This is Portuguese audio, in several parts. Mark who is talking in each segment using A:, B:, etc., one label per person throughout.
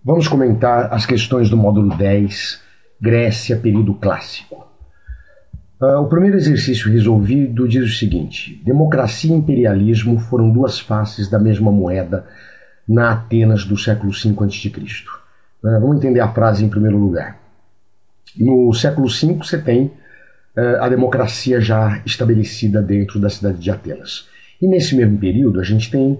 A: Vamos comentar as questões do módulo 10, Grécia, período clássico. O primeiro exercício resolvido diz o seguinte: democracia e imperialismo foram duas faces da mesma moeda na Atenas do século V a.C. Vamos entender a frase em primeiro lugar. No século V você tem a democracia já estabelecida dentro da cidade de Atenas. E nesse mesmo período a gente tem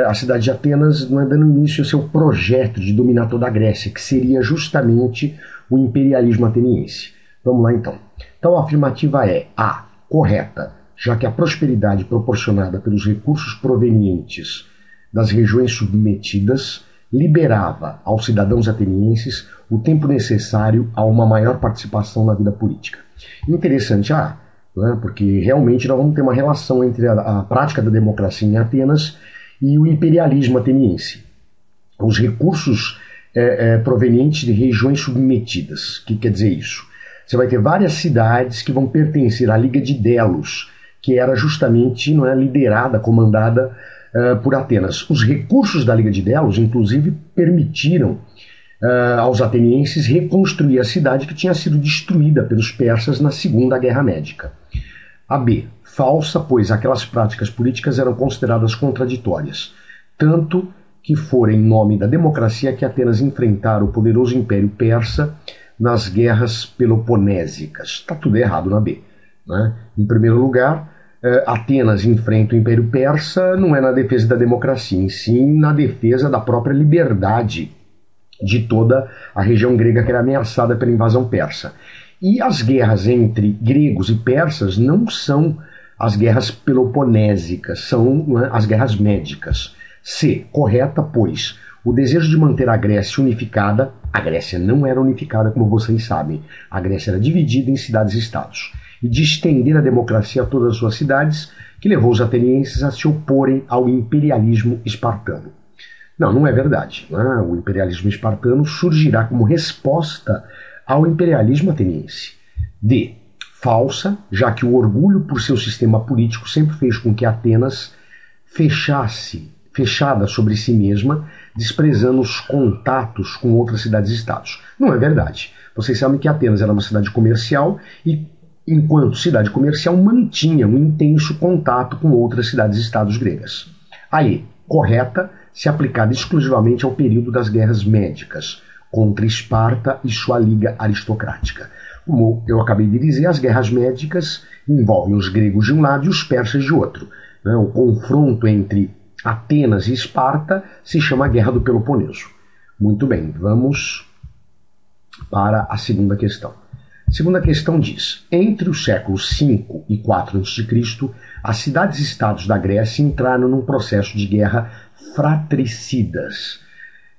A: a cidade de Atenas dando início ao seu projeto de dominar toda a Grécia, que seria justamente o imperialismo ateniense. Vamos lá então. Então a afirmativa é A, correta, já que a prosperidade proporcionada pelos recursos provenientes das regiões submetidas liberava aos cidadãos atenienses o tempo necessário a uma maior participação na vida política. Interessante porque realmente nós vamos ter uma relação entre a prática da democracia em Atenas e o imperialismo ateniense. Os recursos provenientes de regiões submetidas. O que quer dizer isso? Você vai ter várias cidades que vão pertencer à Liga de Delos, que era justamente liderada, comandada por Atenas. Os recursos da Liga de Delos, inclusive, permitiram aos atenienses reconstruir a cidade que tinha sido destruída pelos persas na Segunda Guerra Médica. A B, falsa, pois aquelas práticas políticas eram consideradas contraditórias, tanto que fora em nome da democracia que Atenas enfrentara o poderoso Império Persa nas guerras peloponésicas. Está tudo errado na B. Em primeiro lugar, Atenas enfrenta o Império Persa não é na defesa da democracia, em sim na defesa da própria liberdade de toda a região grega que era ameaçada pela invasão persa. E as guerras entre gregos e persas não são as guerras peloponésicas, são as guerras médicas. C, correta, pois o desejo de manter a Grécia unificada, a Grécia não era unificada como vocês sabem, a Grécia era dividida em cidades-estados, e de estender a democracia a todas as suas cidades, que levou os atenienses a se oporem ao imperialismo espartano. Não é verdade. O imperialismo espartano surgirá como resposta ao imperialismo ateniense. D, falsa, já que o orgulho por seu sistema político sempre fez com que Atenas fechada sobre si mesma, desprezando os contatos com outras cidades-estados. Não é verdade. Vocês sabem que Atenas era uma cidade comercial e, enquanto cidade comercial, mantinha um intenso contato com outras cidades-estados gregas. A E, correta, se aplicada exclusivamente ao período das guerras médicas, contra Esparta e sua liga aristocrática. Como eu acabei de dizer, as guerras médicas envolvem os gregos de um lado e os persas de outro. O confronto entre Atenas e Esparta se chama Guerra do Peloponeso. Muito bem, vamos para a segunda questão. A segunda questão diz: entre os séculos V e IV a.C., as cidades-estados da Grécia entraram num processo de guerra fratricidas.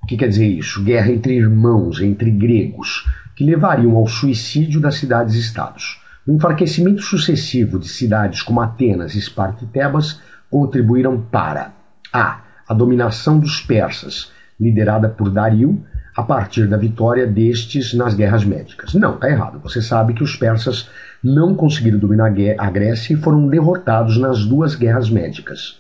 A: O que quer dizer isso? Guerra entre irmãos, entre gregos, que levariam ao suicídio das cidades-estados. O enfraquecimento sucessivo de cidades como Atenas, Esparta e Tebas contribuíram para a dominação dos persas, liderada por Dario, a partir da vitória destes nas guerras médicas. Não, está errado. Você sabe que os persas não conseguiram dominar a Grécia e foram derrotados nas duas guerras médicas.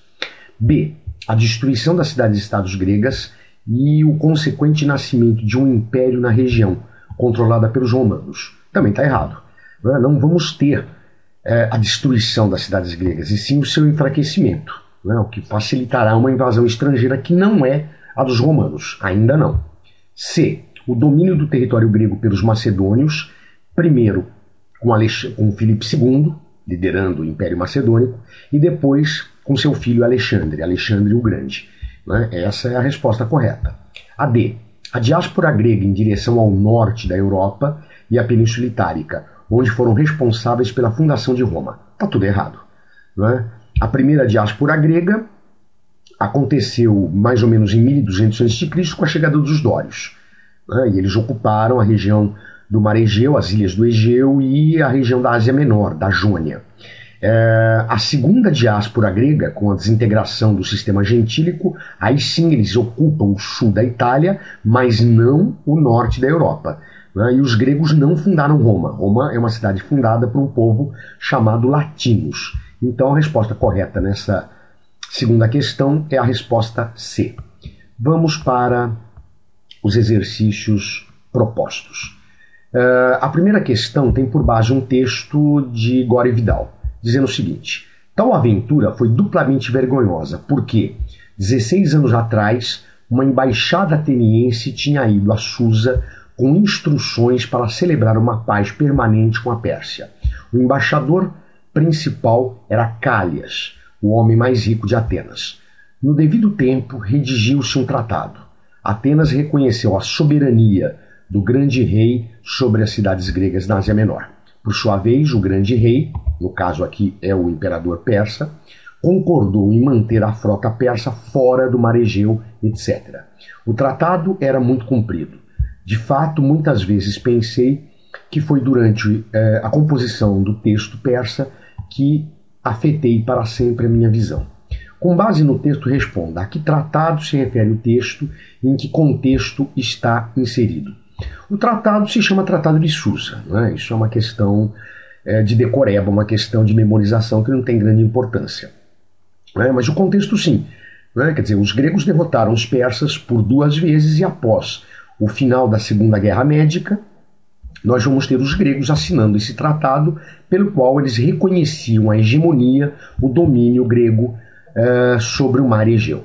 A: B, a destruição das cidades-estados gregas e o consequente nascimento de um império na região, controlada pelos romanos. Também está errado. Não vamos ter a destruição das cidades gregas, e sim o seu enfraquecimento, o que facilitará uma invasão estrangeira que não é a dos romanos, ainda não. C, o domínio do território grego pelos macedônios, primeiro com Filipe II, liderando o Império Macedônico, e depois com seu filho Alexandre o Grande. Essa é a resposta correta. A D, a diáspora grega em direção ao norte da Europa e a Península Itálica, onde foram responsáveis pela fundação de Roma. Está tudo errado. A primeira diáspora grega aconteceu mais ou menos em 1200 a.C. com a chegada dos dórios. E eles ocuparam a região do Mar Egeu, as ilhas do Egeu e a região da Ásia Menor, da Jônia. A segunda diáspora grega, com a desintegração do sistema gentílico, aí sim eles ocupam o sul da Itália, mas não o norte da Europa. E os gregos não fundaram Roma. Roma é uma cidade fundada por um povo chamado latinos. Então a resposta correta nessa segunda questão é a resposta C. Vamos para os exercícios propostos. A primeira questão tem por base um texto de Gore Vidal, dizendo o seguinte: tal aventura foi duplamente vergonhosa, porque 16 anos atrás, uma embaixada ateniense tinha ido a Susa com instruções para celebrar uma paz permanente com a Pérsia. O embaixador principal era Cálias, o homem mais rico de Atenas. No devido tempo, redigiu-se um tratado. Atenas reconheceu a soberania do grande rei sobre as cidades gregas na Ásia Menor. Por sua vez, o grande rei, no caso aqui é o imperador persa, concordou em manter a frota persa fora do mar Egeu, etc. O tratado era muito comprido. De fato, muitas vezes pensei que foi durante a composição do texto persa que afetei para sempre a minha visão. Com base no texto, responda: a que tratado se refere o texto e em que contexto está inserido? O tratado se chama Tratado de Susa, né? Isso é uma questão de decoreba, uma questão de memorização que não tem grande importância. Mas o contexto sim, né? Quer dizer, os gregos derrotaram os persas por 2 vezes e após o final da Segunda Guerra Médica, nós vamos ter os gregos assinando esse tratado pelo qual eles reconheciam a hegemonia, o domínio grego sobre o mar Egeu.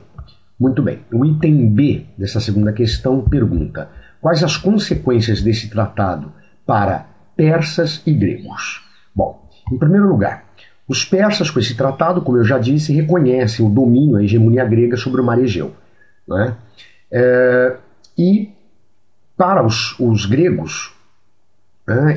A: Muito bem, o item B dessa segunda questão pergunta: quais as consequências desse tratado para persas e gregos? Bom, em primeiro lugar, os persas, com esse tratado, como eu já disse, reconhecem o domínio, a hegemonia grega sobre o mar Egeu. Né? E para os gregos,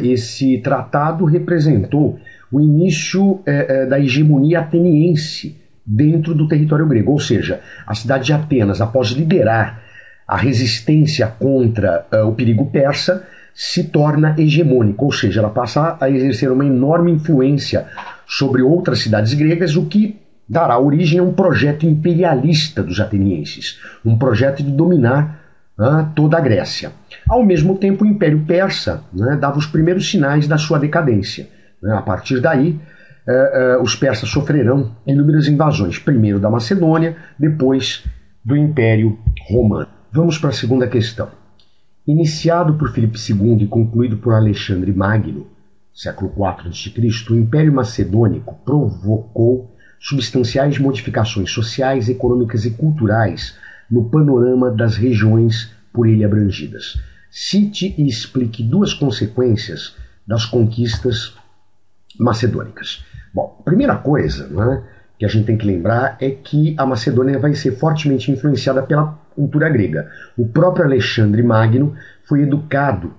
A: esse tratado representou o início da hegemonia ateniense dentro do território grego, ou seja, a cidade de Atenas, após liderar a resistência contra o perigo persa, se torna hegemônica, ou seja, ela passa a exercer uma enorme influência sobre outras cidades gregas, o que dará origem a um projeto imperialista dos atenienses, um projeto de dominar toda a Grécia. Ao mesmo tempo, o Império Persa dava os primeiros sinais da sua decadência. A partir daí, os persas sofrerão inúmeras invasões, primeiro da Macedônia, depois do Império Romano. Vamos para a segunda questão. Iniciado por Filipe II e concluído por Alexandre Magno, século IV a.C., o Império Macedônico provocou substanciais modificações sociais, econômicas e culturais no panorama das regiões por ele abrangidas. Cite e explique 2 consequências das conquistas macedônicas. Bom, a primeira coisa que a gente tem que lembrar é que a Macedônia vai ser fortemente influenciada pela cultura grega. O próprio Alexandre Magno foi educado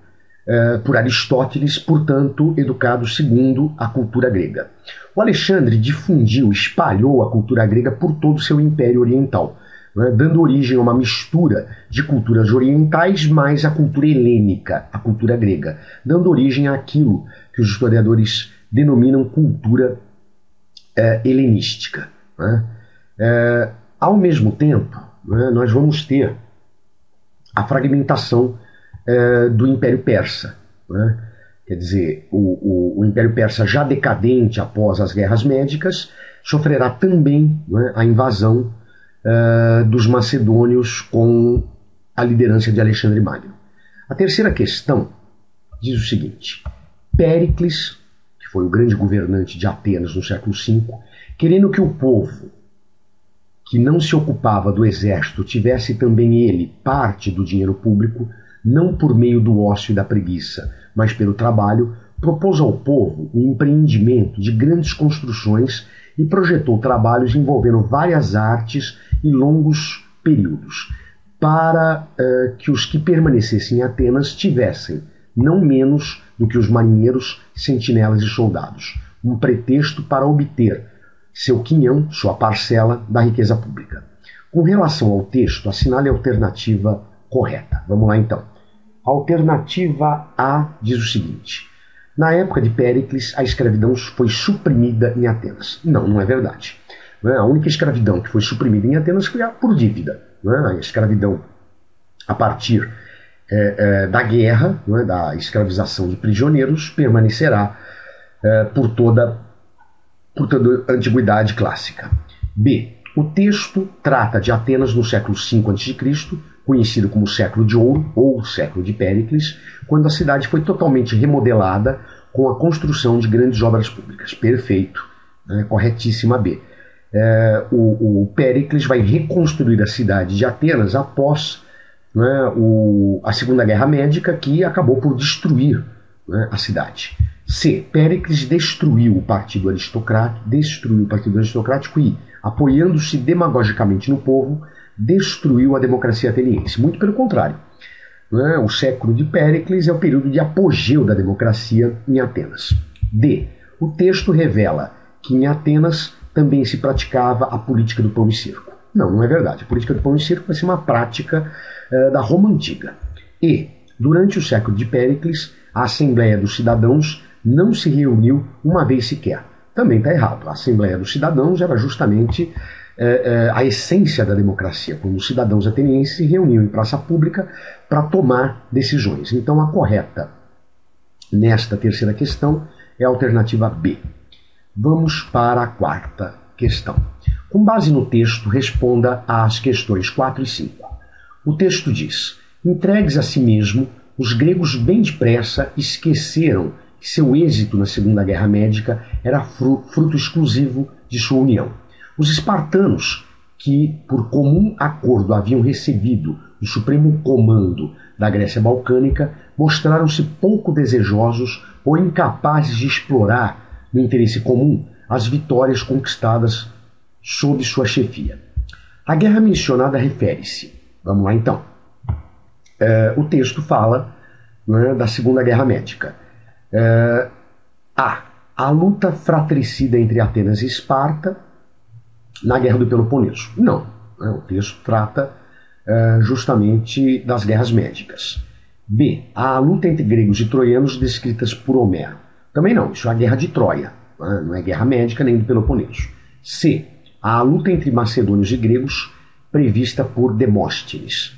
A: por Aristóteles, portanto, educado segundo a cultura grega. O Alexandre difundiu, espalhou a cultura grega por todo o seu Império Oriental, dando origem a uma mistura de culturas orientais mais a cultura helênica, a cultura grega, dando origem àquilo que os historiadores denominam cultura helenística. Ao mesmo tempo, nós vamos ter a fragmentação do Império Persa. Quer dizer, o Império Persa, já decadente após as guerras médicas, sofrerá também a invasão dos macedônios com a liderança de Alexandre Magno. A terceira questão diz o seguinte: Péricles, que foi o grande governante de Atenas no século V, querendo que o povo que não se ocupava do exército tivesse também ele parte do dinheiro público, não por meio do ócio e da preguiça, mas pelo trabalho, propôs ao povo o empreendimento de grandes construções e projetou trabalhos envolvendo várias artes e longos períodos, para que os que permanecessem em Atenas tivessem não menos do que os marinheiros, sentinelas e soldados, um pretexto para obter seu quinhão, sua parcela da riqueza pública. Com relação ao texto, assinale a alternativa correta. Vamos lá então. A alternativa A diz o seguinte: na época de Péricles, a escravidão foi suprimida em Atenas. Não, não é verdade. A única escravidão que foi suprimida em Atenas foi por dívida. A escravidão a partir da guerra, da escravização de prisioneiros, permanecerá por toda a antiguidade clássica. B. O texto trata de Atenas no século V a.C., conhecido como século de ouro ou século de Péricles, quando a cidade foi totalmente remodelada com a construção de grandes obras públicas. Perfeito, né? Corretíssima B. O Péricles vai reconstruir a cidade de Atenas após, né, a Segunda Guerra Médica, que acabou por destruir, né, a cidade. C. Péricles destruiu o partido aristocrático e, apoiando-se demagogicamente no povo, destruiu a democracia ateniense. Muito pelo contrário. Né, o século de Péricles é o período de apogeu da democracia em Atenas. D. O texto revela que em Atenas também se praticava a política do pão e circo. Não, não é verdade. A política do pão e circo vai ser uma prática da Roma Antiga. E, durante o século de Péricles, a Assembleia dos Cidadãos não se reuniu uma vez sequer. Também está errado. A Assembleia dos Cidadãos era justamente a essência da democracia, quando os cidadãos atenienses se reuniam em praça pública para tomar decisões. Então, a correta nesta terceira questão é a alternativa B. Vamos para a quarta questão. Com base no texto, responda às questões 4 e 5. O texto diz: entregues a si mesmo, os gregos bem depressa esqueceram que seu êxito na Segunda Guerra Médica era fruto exclusivo de sua união. Os espartanos, que por comum acordo haviam recebido o supremo comando da Grécia Balcânica, mostraram-se pouco desejosos ou incapazes de explorar, no interesse comum, as vitórias conquistadas sob sua chefia. A guerra mencionada refere-se. Vamos lá então. O texto fala, né, da Segunda Guerra Médica. A luta fratricida entre Atenas e Esparta na Guerra do Peloponeso. Não. O texto trata justamente das guerras médicas. B. A luta entre gregos e troianos descritas por Homero. Também não. Isso é a Guerra de Troia. Não é guerra médica nem do Peloponeso. C. A luta entre macedônios e gregos prevista por Demóstenes.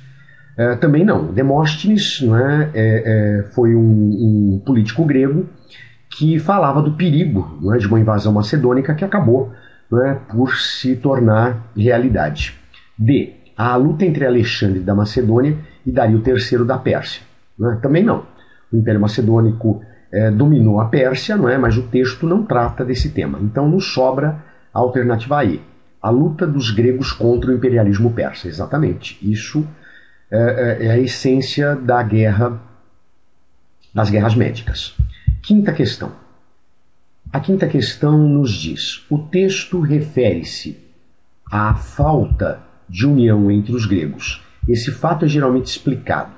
A: Também não. Demóstenes, não é, foi um político grego que falava do perigo, não é, de uma invasão macedônica que acabou, não é, por se tornar realidade. D. A luta entre Alexandre da Macedônia e Dario III da Pérsia. Não é? Também não. O Império Macedônico dominou a Pérsia, não é, mas o texto não trata desse tema. Então nos sobra a alternativa E. A luta dos gregos contra o imperialismo persa. Exatamente. Isso é a essência da guerra, das guerras médicas. Quinta questão. A quinta questão nos diz: o texto refere-se à falta de união entre os gregos. Esse fato é geralmente explicado.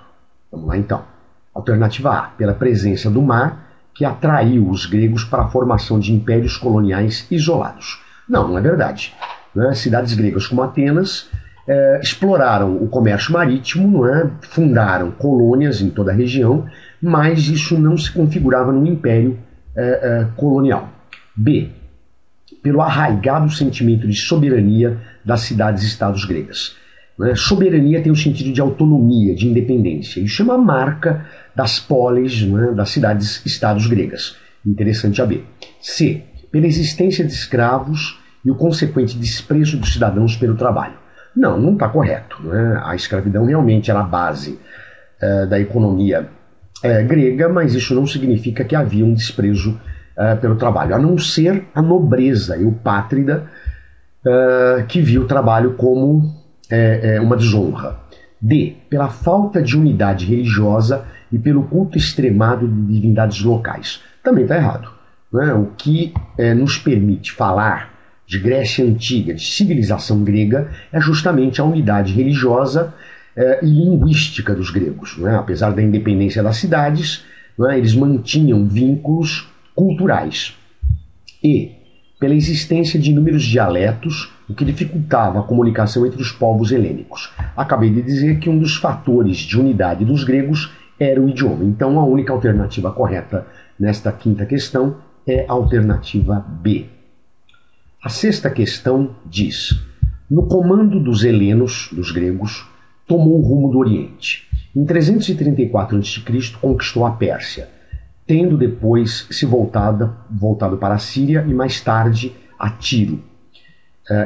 A: Vamos lá então. Alternativa A, pela presença do mar, que atraiu os gregos para a formação de impérios coloniais isolados. Não, não é verdade. Cidades gregas como Atenas exploraram o comércio marítimo, não é? Fundaram colônias em toda a região, mas isso não se configurava num império colonial. B. Pelo arraigado sentimento de soberania das cidades-estados gregas. Soberania tem o sentido de autonomia, de independência. Isso é uma marca das polis, das cidades-estados gregas. Interessante a B. C. Pela existência de escravos e o consequente desprezo dos cidadãos pelo trabalho. Não, não está correto. A escravidão realmente era a base da economia grega, mas isso não significa que havia um desprezo pelo trabalho, a não ser a nobreza eupátrida que viu o trabalho como uma desonra. D. Pela falta de unidade religiosa e pelo culto extremado de divindades locais. Também está errado. O que nos permite falar de Grécia Antiga, de civilização grega, é justamente a unidade religiosa e linguística dos gregos. Apesar da independência das cidades, eles mantinham vínculos culturais. E, pela existência de inúmeros dialetos, o que dificultava a comunicação entre os povos helênicos. Acabei de dizer que um dos fatores de unidade dos gregos era o idioma. Então, a única alternativa correta nesta quinta questão é a alternativa B. A sexta questão diz: no comando dos helenos, dos gregos, tomou o rumo do Oriente. Em 334 a.C. conquistou a Pérsia, tendo depois se voltado para a Síria e mais tarde a Tiro,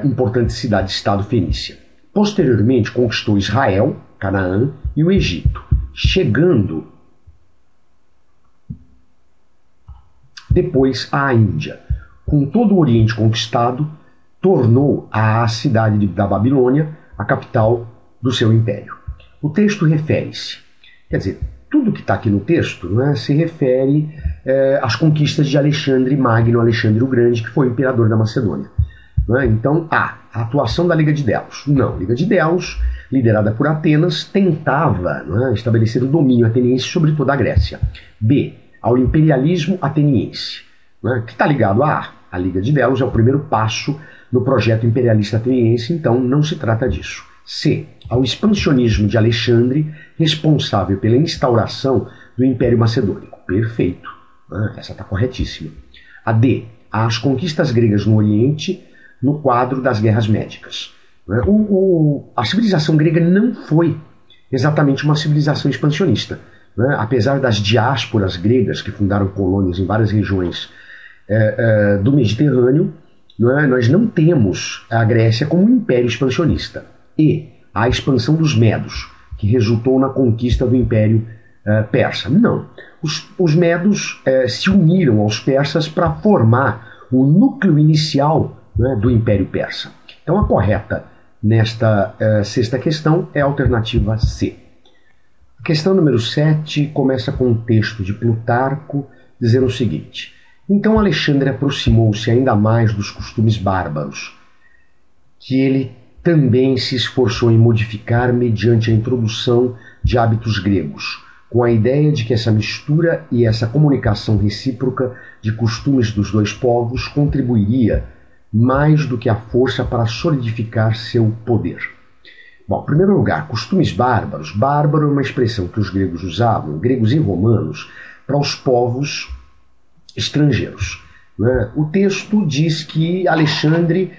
A: importante cidade-estado fenícia. Posteriormente conquistou Israel, Canaã e o Egito, chegando depois à Índia. Com todo o Oriente conquistado, tornou a cidade da Babilônia a capital do seu império. O texto refere-se, quer dizer, tudo que está aqui no texto, né, se refere às conquistas de Alexandre Magno, Alexandre o Grande, que foi o imperador da Macedônia. Né? Então, a atuação da Liga de Delos. Não, a Liga de Delos, liderada por Atenas, tentava, né, estabelecer o domínio ateniense sobre toda a Grécia. B, ao imperialismo ateniense, né, que está ligado a Liga de Delos, é o primeiro passo no projeto imperialista ateniense, então não se trata disso. C, ao expansionismo de Alexandre, responsável pela instauração do Império Macedônico. Perfeito, né, essa está corretíssima. A D, às conquistas gregas no Oriente, no quadro das guerras médicas. Né, a civilização grega não foi exatamente uma civilização expansionista. Né? Apesar das diásporas gregas que fundaram colônias em várias regiões do Mediterrâneo, nós não temos a Grécia como um império expansionista. E a expansão dos medos, que resultou na conquista do Império Persa. Não. Os medos se uniram aos persas para formar o núcleo inicial, né, do Império Persa. Então a correta nesta sexta questão é a alternativa C. A questão número 7 começa com um texto de Plutarco dizendo o seguinte: então Alexandre aproximou-se ainda mais dos costumes bárbaros, que ele também se esforçou em modificar mediante a introdução de hábitos gregos, com a ideia de que essa mistura e essa comunicação recíproca de costumes dos dois povos contribuiria mais do que a força para solidificar seu poder. Bom, em primeiro lugar, costumes bárbaros. Bárbaro é uma expressão que os gregos usavam, gregos e romanos, para os povos estrangeiros. Né? O texto diz que Alexandre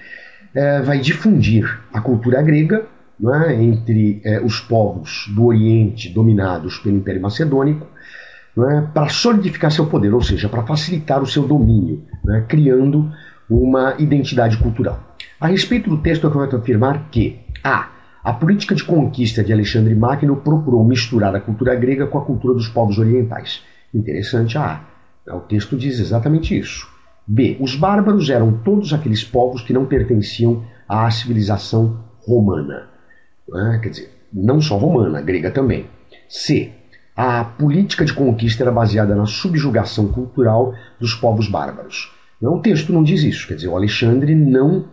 A: vai difundir a cultura grega, né, entre os povos do Oriente dominados pelo Império Macedônico, né, para solidificar seu poder, ou seja, para facilitar o seu domínio, né, criando uma identidade cultural. A respeito do texto, eu quero afirmar que a política de conquista de Alexandre Magno procurou misturar a cultura grega com a cultura dos povos orientais. Interessante, o texto diz exatamente isso. B, os bárbaros eram todos aqueles povos que não pertenciam à civilização romana. Quer dizer, não só romana, grega também. C, a política de conquista era baseada na subjugação cultural dos povos bárbaros. O texto não diz isso, quer dizer, o Alexandre não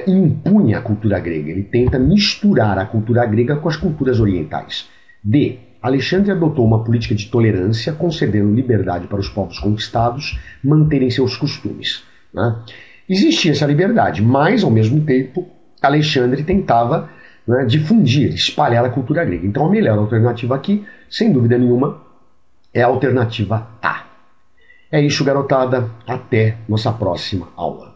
A: impunha a cultura grega, ele tenta misturar a cultura grega com as culturas orientais. D, Alexandre adotou uma política de tolerância, concedendo liberdade para os povos conquistados manterem seus costumes. Né? Existia essa liberdade, mas, ao mesmo tempo, Alexandre tentava, né, difundir, espalhar a cultura grega. Então, a melhor alternativa aqui, sem dúvida nenhuma, é a alternativa A. É isso, garotada. Até nossa próxima aula.